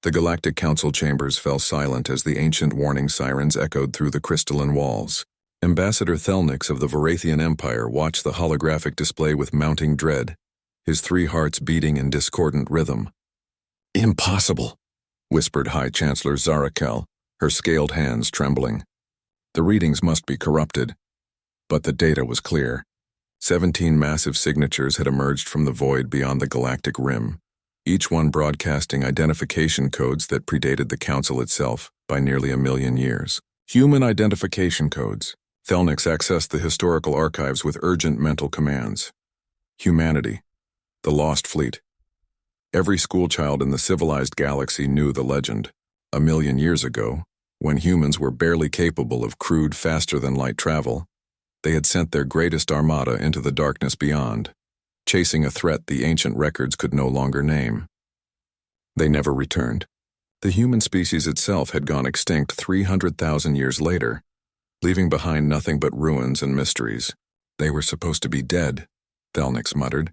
The Galactic Council chambers fell silent as the ancient warning sirens echoed through the crystalline walls. Ambassador Thelnix of the Varathian Empire watched the holographic display with mounting dread, his three hearts beating in discordant rhythm. "Impossible," whispered High Chancellor Zarakel, her scaled hands trembling. The readings must be corrupted. But the data was clear. 17 massive signatures had emerged from the void beyond the galactic rim, each one broadcasting identification codes that predated the Council itself by nearly 1,000,000 years. Human identification codes. Thelnix accessed the historical archives with urgent mental commands. Humanity. The Lost Fleet. Every schoolchild in the civilized galaxy knew the legend. 1,000,000 years ago, when humans were barely capable of crude, faster-than-light travel, they had sent their greatest armada into the darkness beyond, chasing a threat the ancient records could no longer name. They never returned. The human species itself had gone extinct 300,000 years later, leaving behind nothing but ruins and mysteries. "They were supposed to be dead," Thelnix muttered.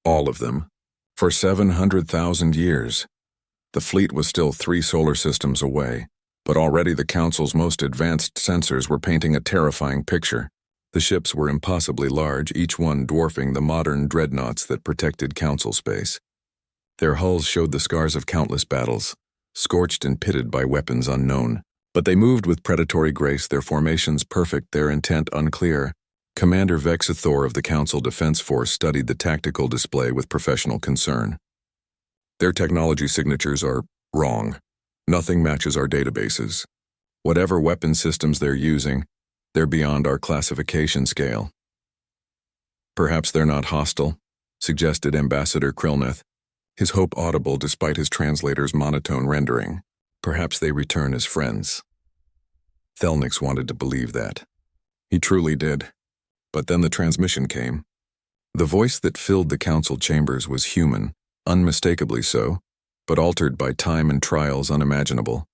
"All of them. For 700,000 years. The fleet was still 3 solar systems away, but already the Council's most advanced sensors were painting a terrifying picture. The ships were impossibly large, each one dwarfing the modern dreadnoughts that protected Council space. Their hulls showed the scars of countless battles, scorched and pitted by weapons unknown. But they moved with predatory grace, their formations perfect, their intent unclear. Commander Vexithor of the Council Defense Force studied the tactical display with professional concern. "Their technology signatures are wrong. Nothing matches our databases. Whatever weapon systems they're using, they're beyond our classification scale." "Perhaps they're not hostile," suggested Ambassador Krilneth, his hope audible despite his translator's monotone rendering. "Perhaps they return as friends." Thelnix wanted to believe that. He truly did. But then the transmission came. The voice that filled the Council chambers was human, unmistakably so, but altered by time and trials unimaginable.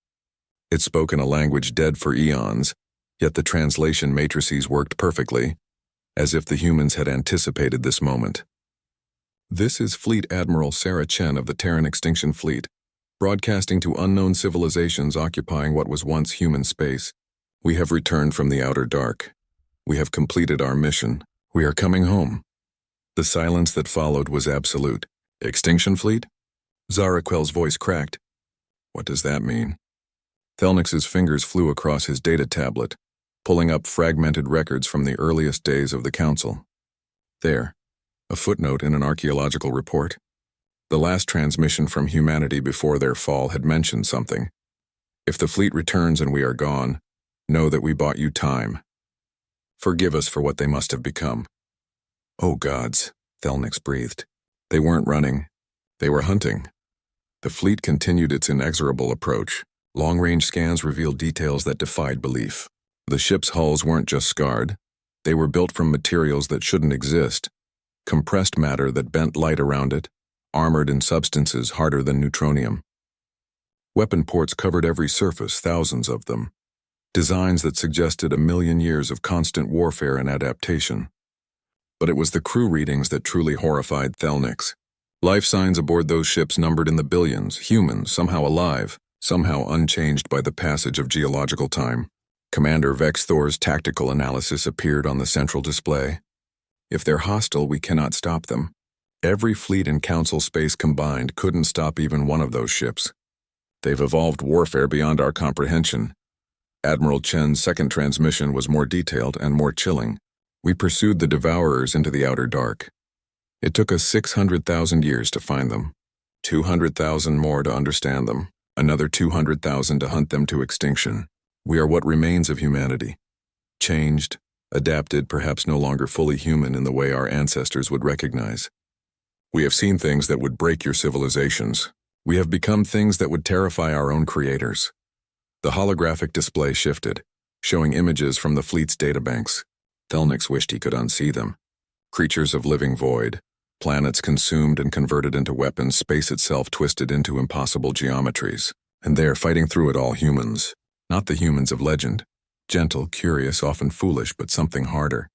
It spoke in a language dead for eons, yet the translation matrices worked perfectly, as if the humans had anticipated this moment. "This is Fleet Admiral Sarah Chen of the Terran Extinction Fleet, broadcasting to unknown civilizations occupying what was once human space. We have returned from the outer dark. We have completed our mission. We are coming home." The silence that followed was absolute. "Extinction Fleet?" Zaraquel's voice cracked. "What does that mean?" Thelnix's fingers flew across his data tablet, pulling up fragmented records from the earliest days of the Council. There, a footnote in an archaeological report. The last transmission from humanity before their fall had mentioned something. "If the fleet returns and we are gone, know that we bought you time. Forgive us for what they must have become." "Oh gods," Thelnix breathed. They weren't running. They were hunting. The fleet continued its inexorable approach. Long-range scans revealed details that defied belief. The ship's hulls weren't just scarred. They were built from materials that shouldn't exist. Compressed matter that bent light around it, armored in substances harder than neutronium. Weapon ports covered every surface, thousands of them. Designs that suggested 1,000,000 years of constant warfare and adaptation. But it was the crew readings that truly horrified Thelnix. Life signs aboard those ships numbered in the billions, humans, somehow alive, somehow unchanged by the passage of geological time. Commander Vexthor's tactical analysis appeared on the central display. "If they're hostile, we cannot stop them. Every fleet in Council space combined couldn't stop even one of those ships. They've evolved warfare beyond our comprehension." Admiral Chen's second transmission was more detailed and more chilling. "We pursued the Devourers into the outer dark. It took us 600,000 years to find them, 200,000 more to understand them, another 200,000 to hunt them to extinction. We are what remains of humanity. Changed, adapted, perhaps no longer fully human in the way our ancestors would recognize. We have seen things that would break your civilizations. We have become things that would terrify our own creators." The holographic display shifted, showing images from the fleet's databanks. Thelnix wished he could unsee them. Creatures of living void, planets consumed and converted into weapons, space itself twisted into impossible geometries. And there, fighting through it all, humans. Not the humans of legend. Gentle, curious, often foolish, but something harder.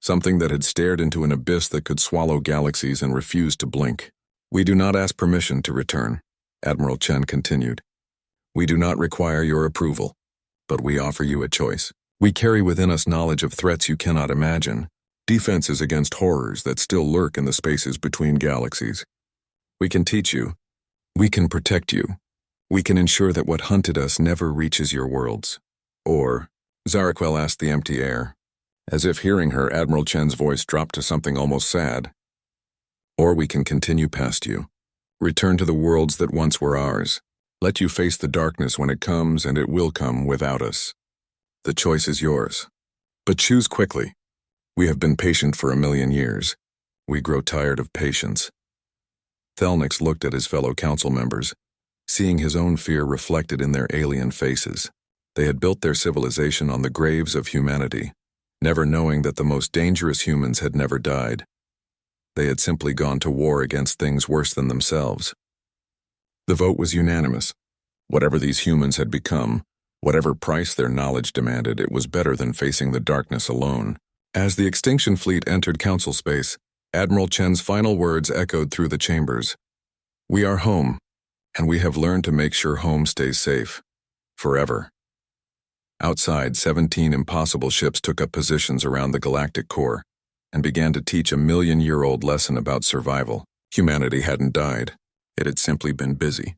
Something that had stared into an abyss that could swallow galaxies and refused to blink. "We do not ask permission to return. Admiral Chen continued. We do not require your approval, but we offer you a choice. We carry within us knowledge of threats you cannot imagine, defenses against horrors that still lurk in the spaces between galaxies. We can teach you. We can protect you. We can ensure that what hunted us never reaches your worlds. Or, Zaraquel asked the empty air. As if hearing her, Admiral Chen's voice dropped to something almost sad. Or we can continue past you. Return to the worlds that once were ours. Let you face the darkness when it comes, and it will come without us. The choice is yours. But choose quickly. We have been patient for 1,000,000 years. We grow tired of patience. Thelnix looked at his fellow council members, seeing his own fear reflected in their alien faces. They had built their civilization on the graves of humanity, never knowing that the most dangerous humans had never died. They had simply gone to war against things worse than themselves. The vote was unanimous. Whatever these humans had become, whatever price their knowledge demanded, it was better than facing the darkness alone. As the extinction fleet entered council space, Admiral Chen's final words echoed through the chambers. We are home, and we have learned to make sure home stays safe. Forever. Outside, 17 impossible ships took up positions around the galactic core and began to teach a 1,000,000-year-old lesson about survival. Humanity hadn't died. It had simply been busy.